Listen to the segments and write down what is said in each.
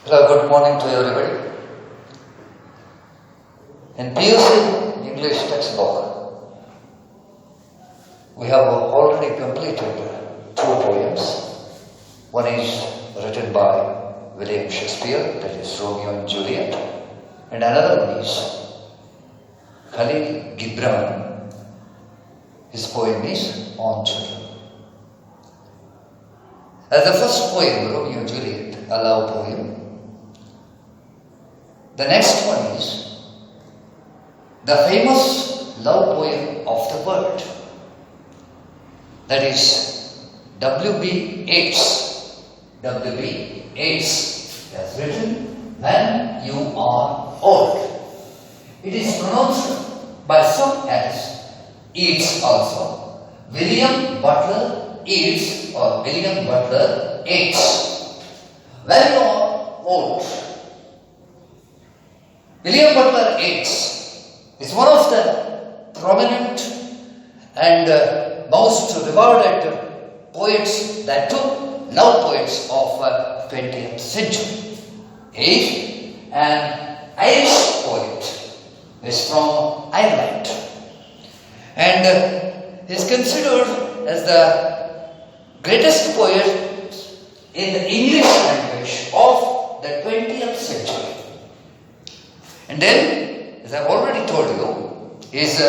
Hello, good morning to everybody. In PUC English textbook, we have already completed two poems. One is written by William Shakespeare, that is Romeo and Juliet, and another one is Khalil Gibran. His poem is On Children. As the first poem, Romeo and Juliet, a love poem. The next one is the famous love poem of the world. That is W.B. Yeats. W.B. Yeats has written When You Are Old. It is pronounced by some as Yeats also. William Butler Yeats or William Butler Yeats. When you are old. William Butler Yeats is one of the prominent and most regarded poets, that too love poets of 20th century. He is an Irish poet. He is from Ireland and is considered as the greatest poet in the English language of the 20th century. And then, as I've already told you, is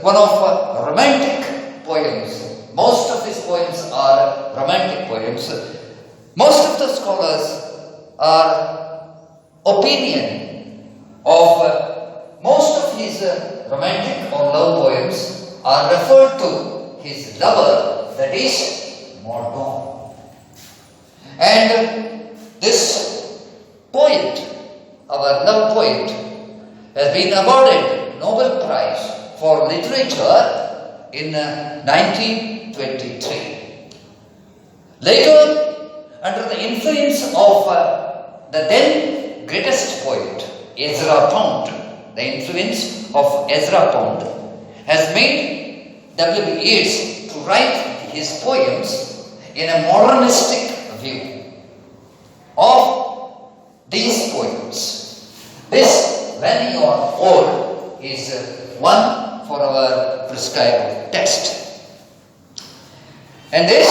one of romantic poems. Most of his poems are romantic poems. Most of the scholars are opinion of most of his romantic or love poems are referred to his lover, that is Morgan. And this poet, our love poet, has been awarded Nobel Prize for Literature in 1923. Later, under the influence of the then greatest poet, Ezra Pound, the influence of Ezra Pound has made W.B. Yeats to write his poems in a modernistic view of these poems. This When You Are Old is one for our prescribed text. And this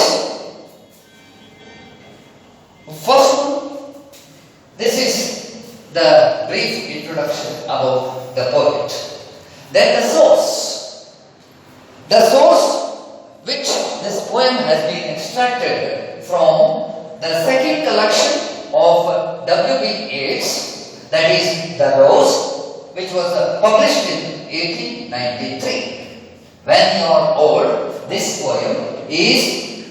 first one, this is the brief introduction about the poet. Then the source. The source which this poem has been extracted from the second collection of W.B. Yeats, that is The Rose, which was published in 1893. When You Are Old, this poem is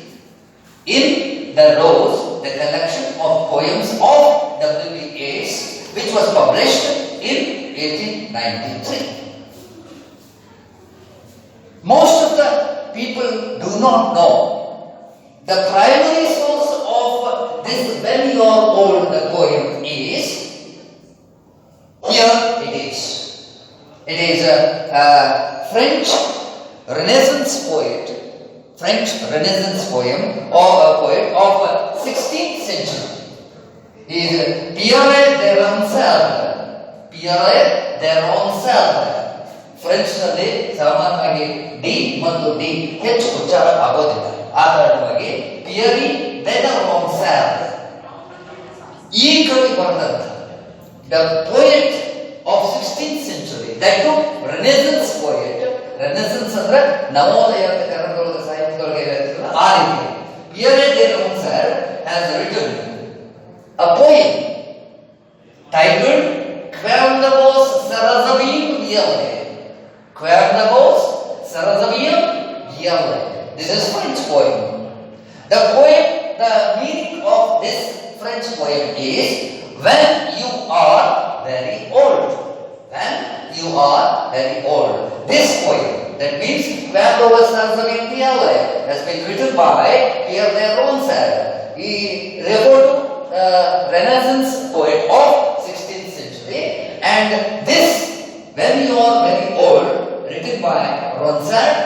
in The Rose, the collection of poems of W.B. Yeats, which was published in 1893. Most of the people do not know the primary source of this When You Are Old poem is here it is. It is a French Renaissance poet, French Renaissance poem or a poet of 16th century. He is Pierre de Ronsard. Pierre de Ronsard. French ನಲ್ಲಿ ಸಾಮಾನ್ಯವಾಗಿ D ಮತ್ತು D ಹೆಚ್ಚು ಉಚ್ಚಾರ ಆಗೋದಿಲ್ಲ. ಆ ಕಾರಣವಾಗಿ Peary ಡೆ ರೋನ್ಸಾರ್ಡ್ ಈ ಕವಿ ಬರೆದಂತ the poet of 16th century, that too Renaissance poet. Renaissance ಅಂದ್ರೆ ನವೋದಯ ಅಂತ ಕನ್ನಡದೊಳಗೆ ಸಾಹಿತ್ಯದೊಳಗೆ ಇರುತ್ತಲ್ಲ ಆ ರೀತಿ. Pierre de Ronsard has written a poem titled Quernavos Sarazabim Viale. Quernavos Sarazabim Viale. This is French poem. The meaning of this French poem is when you are very old. When you are very old. This poem, that means Quernavos Sarazabim Viale, has been written by Pierre de Ronsard. He referred to Renaissance poet of 16th century, and this When You Are Very Old, written by Ronsard,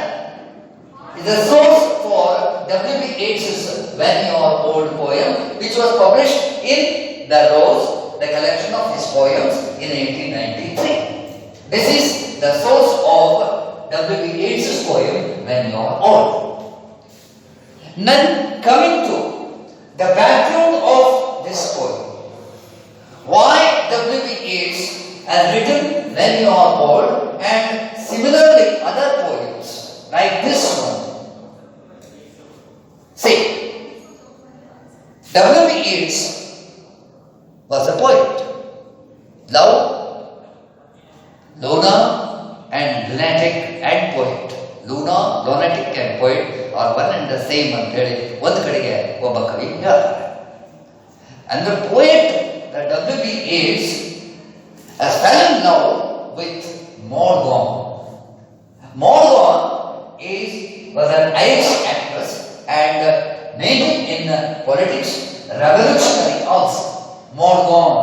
is a source for W.B. Yeats' When You Are Old poem, which was published in The Rose the collection of his poems in 1893. This is the source of W.B. Yeats's poem, When You Are Old. Then coming to the background of this poem. Why W.B. Yeats has written When You Are Old and similarly other poems like this one. See, W.B. Yeats was a poet. Love, Luna and lunatic and poet. Luna, lunatic and poet are one and the same ಅಂತ ಹೇಳಿ ಒಂದು ಕಡೆಗೆ ಒಬ್ಬ ಕವಿ ಹೇಳ್ತಾರೆ. And the poet, the W.B. Yeats, has fell in love with Morgan. Morgan was an Irish actress and major in politics, revolutionary also. Morgan.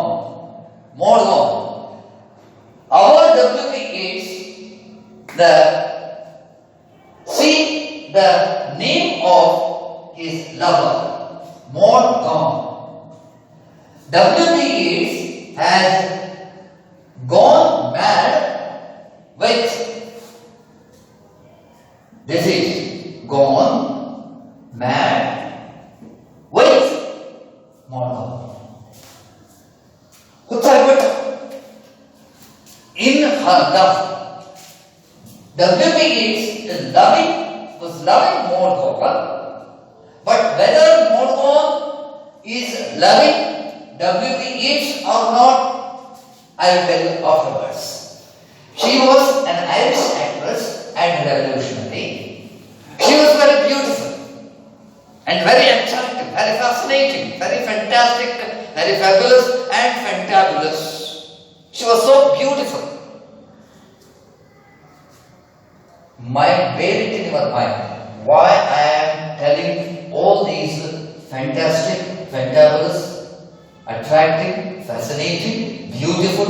Our W.B. Yeats, the name of his lover, Morgan. W.B. Yeats has gone mad with disease. Gone mad with Morgan. Kutsaibiಟ್ಟು in her love. W.B. Yeats was loving Morgan, but whether Morgan is loving W.B. Yeats or not, I will tell you afterwards. She was an Irish actress and revolutionary. She was very beautiful and very attractive, very fascinating, very fantastic, very fabulous and fantabulous. She was so beautiful. Bear it in your mind why I am telling all these fantastic, fantabulous, attractive, fascinating, beautiful.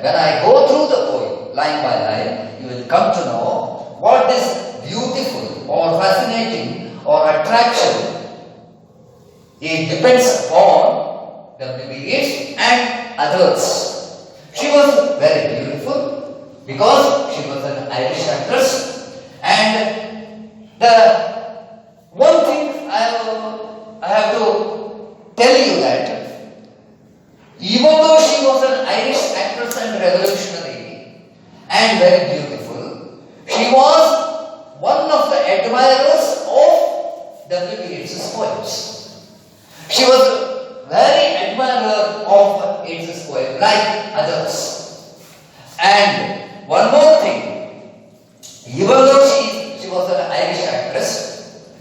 When I go through the poem line by line, you will come to know what is beautiful or fascinating or attraction. It depends upon W.B. Yeats and others. She was very beautiful because she was an Irish actress, and the one thing I have to tell you that even though she was an Irish actress and revolutionary and very beautiful, she was one of the admirers of W.B. Yeats's poems. She was very admirer of Yeats's poem, like others. And one more thing, even though she was an Irish actress,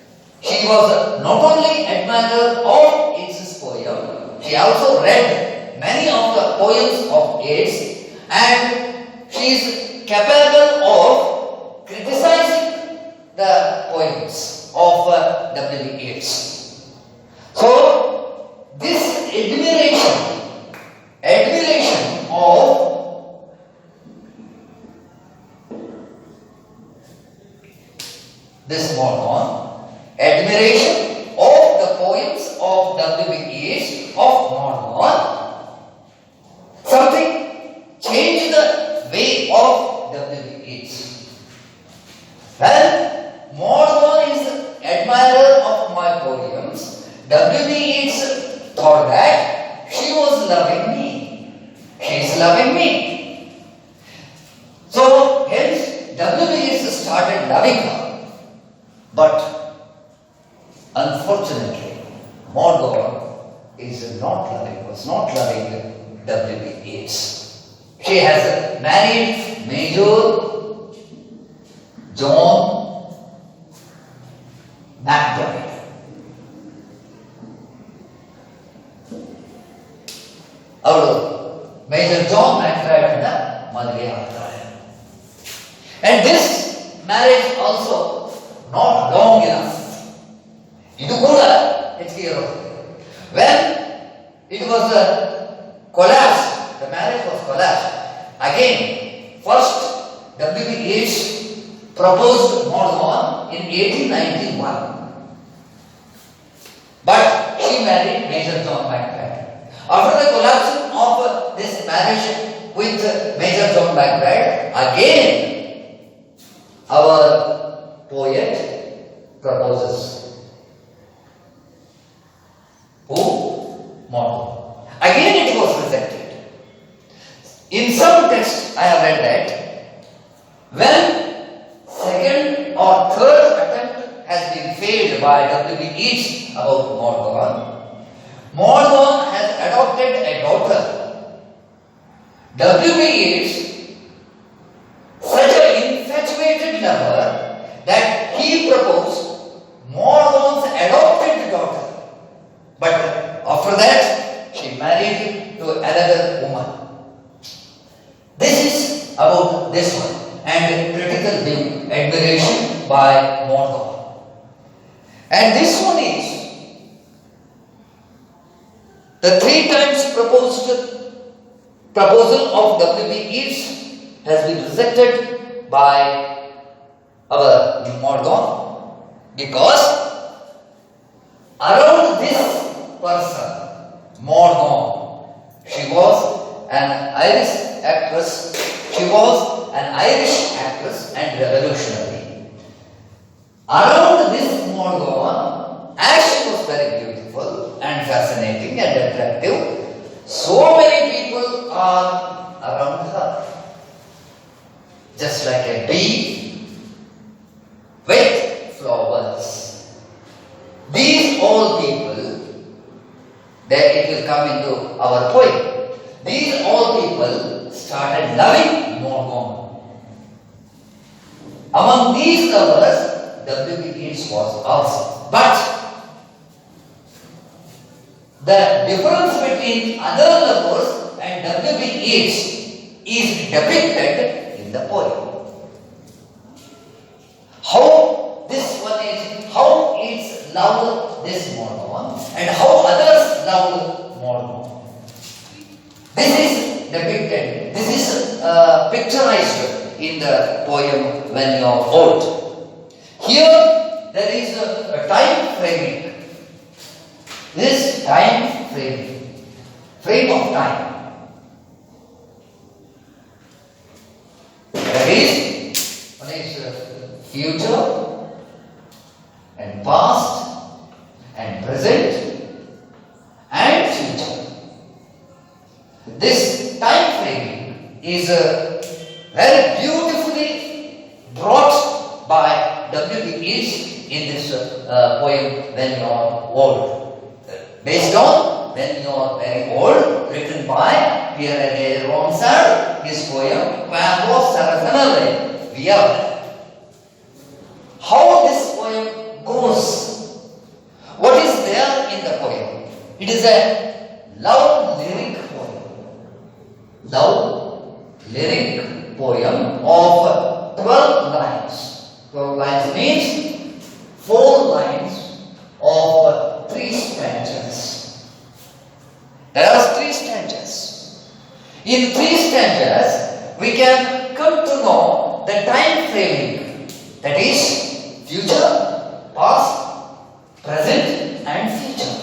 she was not only admirer of Yeats's poem, she also read many of the poems of Yeats, and she is capable of criticizing the poems of W.B. Yeats. So, this admiration of this Morgan, admiration of the poems of W.B. Yeats of Morgan, something changed the way of W.B. Yeats. When Morgan is admirer of my poems, W.B. Yeats thought that she was loving me. She is loving me. So, hence, W.B. Yeats started loving her. But, unfortunately, Morgan was not loving W.B. Yeats. She has married Major John McBride. ಅವಳು major John ಮ್ಯಾಕ್ಬ್ರೈಡ್ ಅನ್ನ ಮದುವೆ ಆಗ್ತಾರೆ. And this marriage also not long enough. ಇದು ಕೂಡ ಹೆಚ್ಚಿಗೆ ಇರೋದು. When it was collapsed, the marriage was collapsed. Again, first W.B. Yeats proposed Morgan in 1891. But she married Major John McBride. back that again our poet proposes. Who? Morgan. Again it was rejected. In some texts I have read that when second or third attempt has been failed by W.B. Yeats about Morgan has adopted a daughter. W.B. Yeats, such an infatuated lover that he proposed Morgan's adopted daughter. But after that, she married to another woman. This is about this one and critical view, admiration by Morgan. And this one is the 3 times proposal of W.B. Yeats has been rejected by our Morgan because around this person, Morgan, she was an Irish actress. She was an Irish actress and revolutionary. Around this Morgan, as she was very beautiful and fascinating and attractive, so many people are around her. Just like a bee with flowers. These all people, that it will come into our poem. These all people started loving Morgan. Among these lovers, W.B. Yeats was also. But the difference between other lovers and W.B. Yeats is depicted in the poem. How this one is, how Yeats loved this Morgan and how others loved Morgan. This is depicted, this is picturized in the poem When You Are Old. Here there is a time framing. This time frame of time. That is, one is future and past and present and future. This time framing is very beautifully brought by W.B. Yeats in this poem When You Are Old. Based on When You Are Very Old, written by Pierre de Ronsard, his poem Quando Sarafanalle Via. How this poem goes? What is there in the poem? It is a love lyric poem. Love lyric poem of 12 lines. 12 lines means 4 lines of 3 stanzas. There are 3 stanzas. In 3 stanzas, we can come to know the time framing, that is, future, past, present, and future.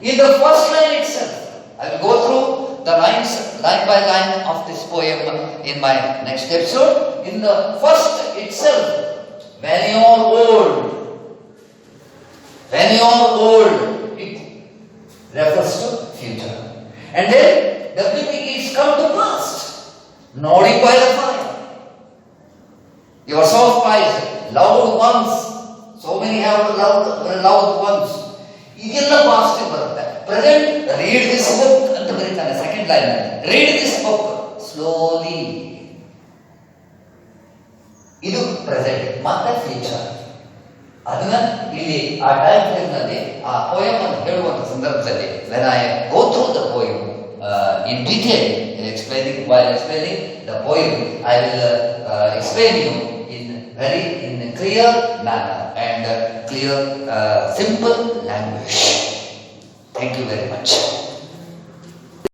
In the first line itself, I will go through the lines line by line of this poem in my next episode. In the first itself, when you are old, when you are old, it refers to future. And then W.B. Yeats come to past, nodding by the fire. Your soft eyes, loved ones, so many have loved ones. ಇದೆಲ್ಲ past ಬರುತ್ತೆ. Present, read this book ಅಂತ ಬರೀತಾನೆ second line. Read this book slowly. ಇದು present ಮತ್ತೆ future. ಅದನ್ನ ಇಲ್ಲಿ ಆ time frame ನಲ್ಲಿ ಆ ಪೋಯಮ್ ಅನ್ನು ಹೇಳುವಂತ ಸಂದರ್ಭದಲ್ಲಿ when I go through the poem in detail while explaining the poem, I will explain you in a clear manner and clear simple language. Thank you very much.